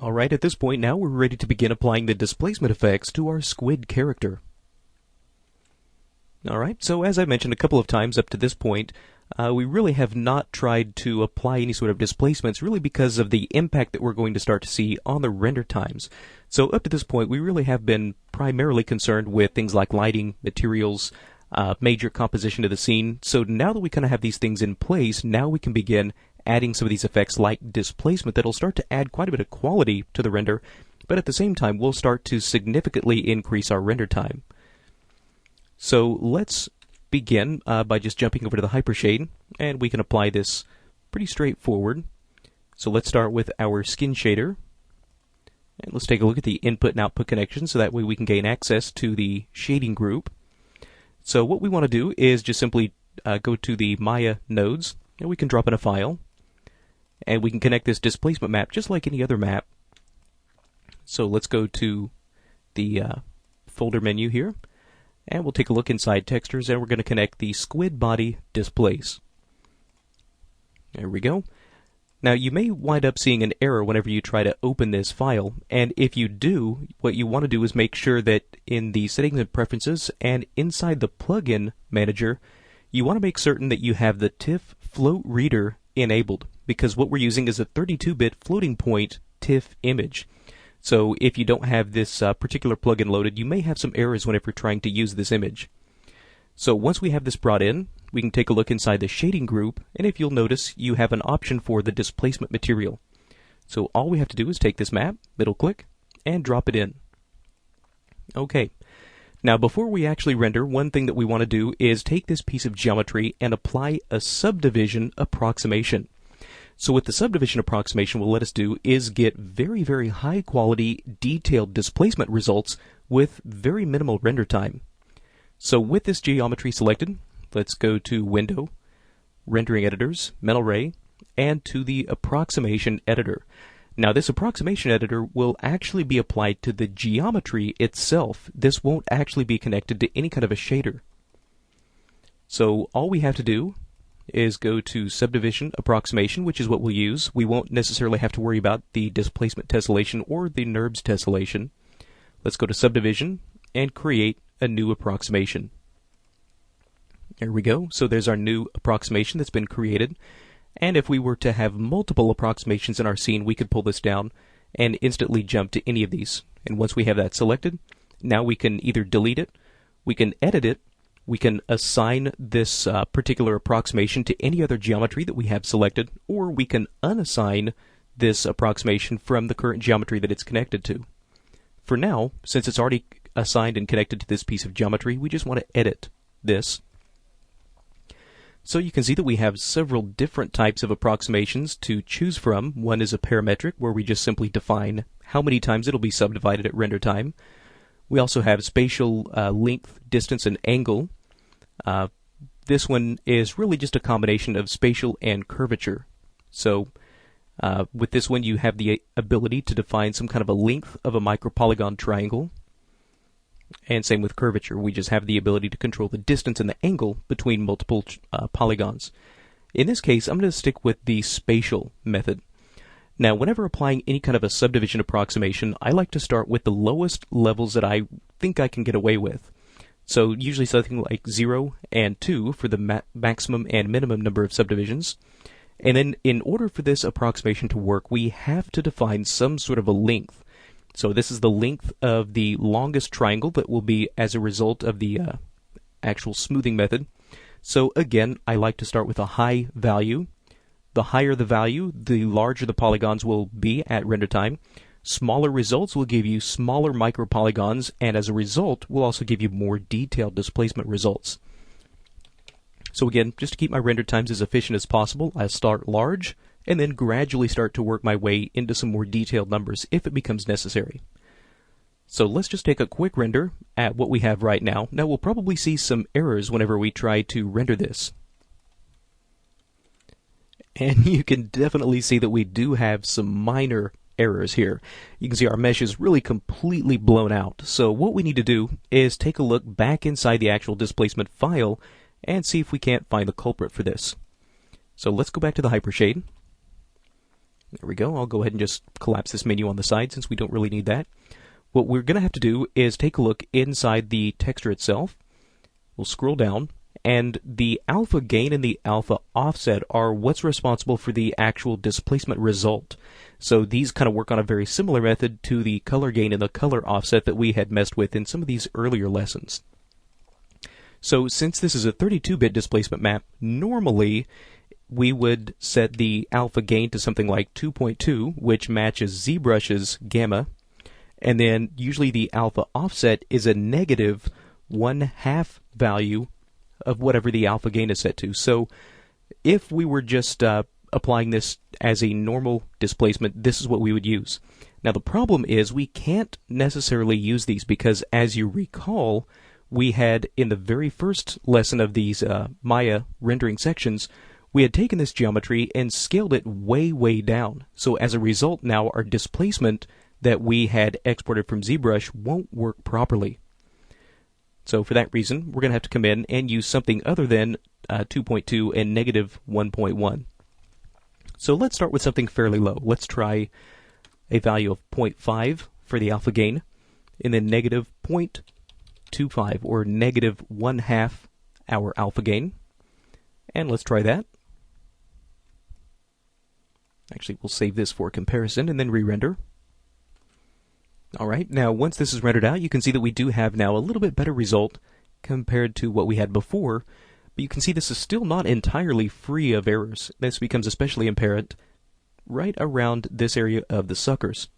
Alright, at this point now we're ready to begin applying the displacement effects to our squid character. Alright, so as I mentioned a couple of times up to this point, we really have not tried to apply any sort of displacements really because of the impact that we're going to start to see on the render times. So up to this point we really have been primarily concerned with things like lighting, materials, major composition of the scene. So now that we kind of have these things in place, now we can begin adding some of these effects like displacement that'll start to add quite a bit of quality to the render, but at the same time we'll start to significantly increase our render time. So let's begin by just jumping over to the hypershade, and we can apply this pretty straightforward. So let's start with our skin shader, and let's take a look at the input and output connection so that way we can gain access to the shading group. So what we want to do is just simply go to the Maya nodes, and we can drop in a file. And we can connect this displacement map just like any other map. So let's go to the folder menu here, and we'll take a look inside textures, and we're going to connect the squid body displace. There we go. Now you may wind up seeing an error whenever you try to open this file, and if you do, what you want to do is make sure that in the settings and preferences and inside the plugin manager, you want to make certain that you have the TIFF float reader enabled, because what we're using is a 32-bit floating point TIFF image. So if you don't have this particular plugin loaded, you may have some errors whenever trying to use this image. So once we have this brought in, we can take a look inside the shading group, and if you'll notice, you have an option for the displacement material. So all we have to do is take this map, middle click, and drop it in. Okay. Now before we actually render, one thing that we want to do is take this piece of geometry and apply a subdivision approximation. So what the subdivision approximation will let us do is get very, very high quality detailed displacement results with very minimal render time. So with this geometry selected, let's go to Window, Rendering Editors, Mental Ray, and to the Approximation Editor. Now this approximation editor will actually be applied to the geometry itself. This won't actually be connected to any kind of a shader. So all we have to do is go to subdivision approximation, which is what we'll use. We won't necessarily have to worry about the displacement tessellation or the NURBS tessellation. Let's go to subdivision and create a new approximation. There we go. So there's our new approximation that's been created. And if we were to have multiple approximations in our scene, we could pull this down and instantly jump to any of these. And once we have that selected, now we can either delete it, we can edit it, we can assign this particular approximation to any other geometry that we have selected, or we can unassign this approximation from the current geometry that it's connected to. For now, since it's already assigned and connected to this piece of geometry, we just want to edit this. So you can see that we have several different types of approximations to choose from. One is a parametric, where we just simply define how many times it'll be subdivided at render time. We also have spatial length, distance, and angle. This one is really just a combination of spatial and curvature. So with this one you have the ability to define some kind of a length of a micropolygon triangle. And same with curvature. We just have the ability to control the distance and the angle between multiple polygons. In this case, I'm going to stick with the spatial method. Now, whenever applying any kind of a subdivision approximation, I like to start with the lowest levels that I think I can get away with. So usually something like 0 and 2 for the maximum and minimum number of subdivisions. And then in order for this approximation to work, we have to define some sort of a length. So this is the length of the longest triangle that will be as a result of the actual smoothing method. So again, I like to start with a high value. The higher the value, the larger the polygons will be at render time. Smaller results will give you smaller micropolygons, and as a result, will also give you more detailed displacement results. So again, just to keep my render times as efficient as possible, I'll start large, and then gradually start to work my way into some more detailed numbers if it becomes necessary. So let's just take a quick render at what we have right now. Now we'll probably see some errors whenever we try to render this. And you can definitely see that we do have some minor errors here. You can see our mesh is really completely blown out. So what we need to do is take a look back inside the actual displacement file and see if we can't find the culprit for this. So let's go back to the hypershade. There we go. I'll go ahead and just collapse this menu on the side since we don't really need that. What we're going to have to do is take a look inside the texture itself. We'll scroll down, and the alpha gain and the alpha offset are what's responsible for the actual displacement result. So these kind of work on a very similar method to the color gain and the color offset that we had messed with in some of these earlier lessons. So since this is a 32-bit displacement map, normally we would set the alpha gain to something like 2.2, which matches ZBrush's gamma, and then usually the alpha offset is a negative 1/2 value of whatever the alpha gain is set to. So if we were just applying this as a normal displacement, this is what we would use. Now the problem is we can't necessarily use these because, as you recall, we had in the very first lesson of these Maya rendering sections, we had taken this geometry and scaled it way, way down. So as a result, now our displacement that we had exported from ZBrush won't work properly. So for that reason, we're going to have to come in and use something other than 2.2 and negative 1.1. So let's start with something fairly low. Let's try a value of 0.5 for the alpha gain, and then negative 0.25, or negative 1/2 our alpha gain. And let's try that. Actually, we'll save this for comparison and then re-render. Alright, now once this is rendered out, you can see that we do have now a little bit better result compared to what we had before, but you can see this is still not entirely free of errors. This becomes especially apparent right around this area of the suckers.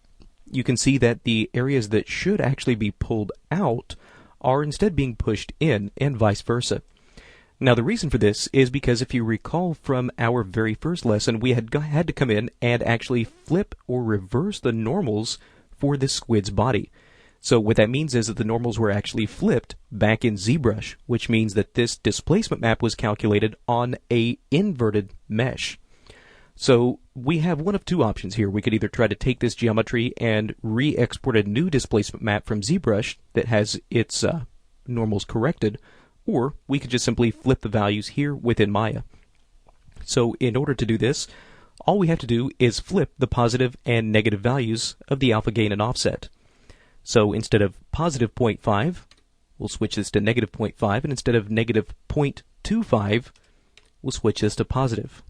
You can see that the areas that should actually be pulled out are instead being pushed in, and vice versa. Now the reason for this is because if you recall from our very first lesson, we had to come in and actually flip or reverse the normals for this squid's body. So what that means is that the normals were actually flipped back in ZBrush, which means that this displacement map was calculated on a inverted mesh. So we have one of two options here. We could either try to take this geometry and re-export a new displacement map from ZBrush that has its normals corrected, or we could just simply flip the values here within Maya. So in order to do this, all we have to do is flip the positive and negative values of the alpha gain and offset. So instead of positive 0.5, we'll switch this to negative 0.5, and instead of negative 0.25, we'll switch this to positive.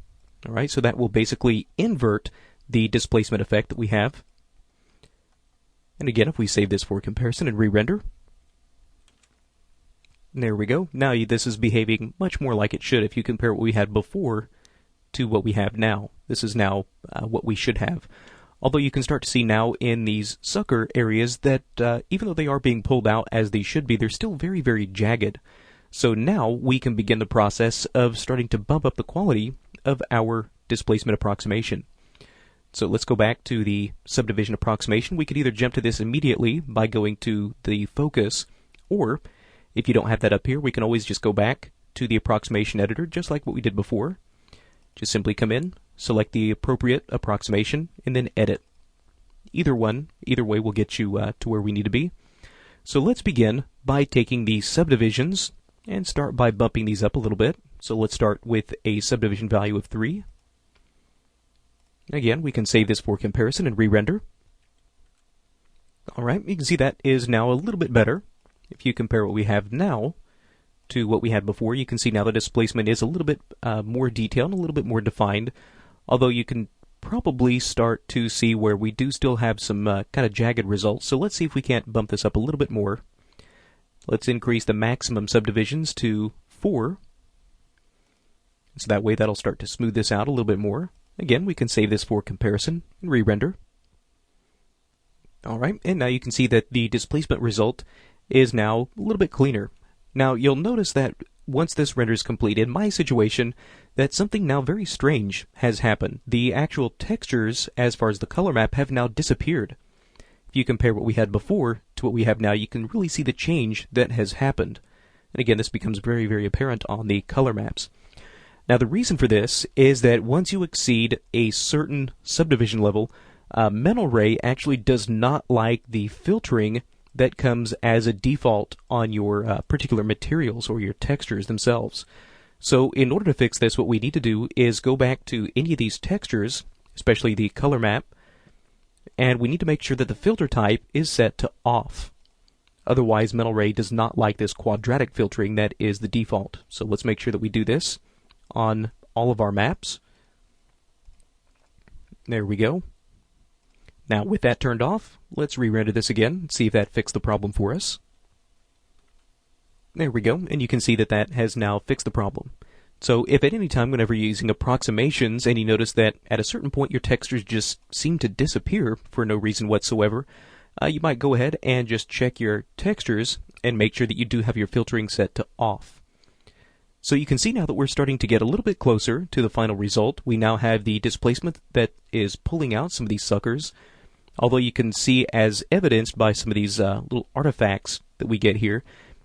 Alright, so that will basically invert the displacement effect that we have. And again, if we save this for comparison and re-render, there we go. Now this is behaving much more like it should if you compare what we had before to what we have now. This is now what we should have. Although you can start to see now in these sucker areas that even though they are being pulled out as they should be, they're still very, very jagged. So now we can begin the process of starting to bump up the quality of our displacement approximation. So let's go back to the subdivision approximation. We could either jump to this immediately by going to the focus, or if you don't have that up here, we can always just go back to the approximation editor, just like what we did before. Just simply come in, select the appropriate approximation, and then edit. Either way will get you to where we need to be. So let's begin by taking these subdivisions and start by bumping these up a little bit. So let's start with a subdivision value of 3. Again, we can save this for comparison and re-render. Alright, you can see that is now a little bit better. If you compare what we have now to what we had before, you can see now the displacement is a little bit more detailed, a little bit more defined, although you can probably start to see where we do still have some kind of jagged results. So let's see if we can't bump this up a little bit more. Let's increase the maximum subdivisions to 4. So that way that'll start to smooth this out a little bit more. Again, we can save this for comparison and re-render. Alright, and now you can see that the displacement result is now a little bit cleaner. Now you'll notice that once this render is complete, in my situation, that something now very strange has happened. The actual textures, as far as the color map, have now disappeared. If you compare what we had before to what we have now, you can really see the change that has happened. And again, this becomes very, very apparent on the color maps. Now the reason for this is that once you exceed a certain subdivision level, Mental Ray actually does not like the filtering that comes as a default on your particular materials or your textures themselves. So in order to fix this, what we need to do is go back to any of these textures, especially the color map. And we need to make sure that the filter type is set to off. Otherwise, Mental Ray does not like this quadratic filtering that is the default. So let's make sure that we do this on all of our maps. There we go. Now, with that turned off, let's re-render this again and see if that fixed the problem for us. There we go, and you can see that that has now fixed the problem. So if at any time whenever you're using approximations and you notice that at a certain point your textures just seem to disappear for no reason whatsoever, you might go ahead and just check your textures and make sure that you do have your filtering set to off. So you can see now that we're starting to get a little bit closer to the final result. We now have the displacement that is pulling out some of these suckers, although you can see, as evidenced by some of these little artifacts that we get here,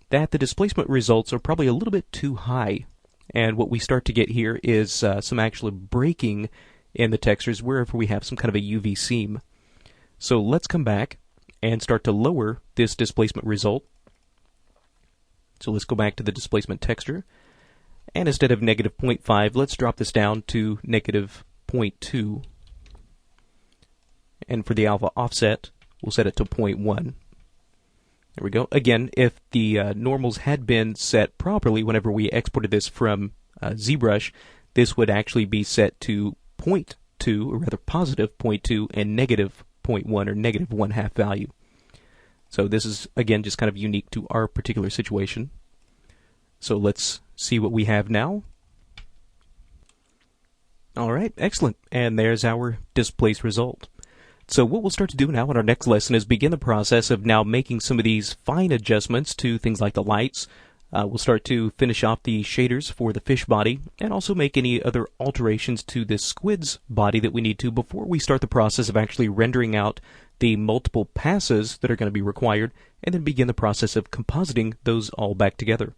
that the displacement results are probably a little bit too high. And what we start to get here is some actual breaking in the textures wherever we have some kind of a UV seam. So let's come back and start to lower this displacement result. So let's go back to the displacement texture. And instead of negative 0.5, let's drop this down to negative 0.2. And for the alpha offset, we'll set it to 0.1. There we go. Again, if the normals had been set properly whenever we exported this from ZBrush, this would actually be set to 0.2, or rather positive 0.2, and negative 0.1, or negative 1/2 value. So this is, again, just kind of unique to our particular situation. So let's see what we have now. Alright, excellent. And there's our displaced result. So what we'll start to do now in our next lesson is begin the process of now making some of these fine adjustments to things like the lights. We'll start to finish off the shaders for the fish body and also make any other alterations to this squid's body that we need to before we start the process of actually rendering out the multiple passes that are going to be required, and then begin the process of compositing those all back together.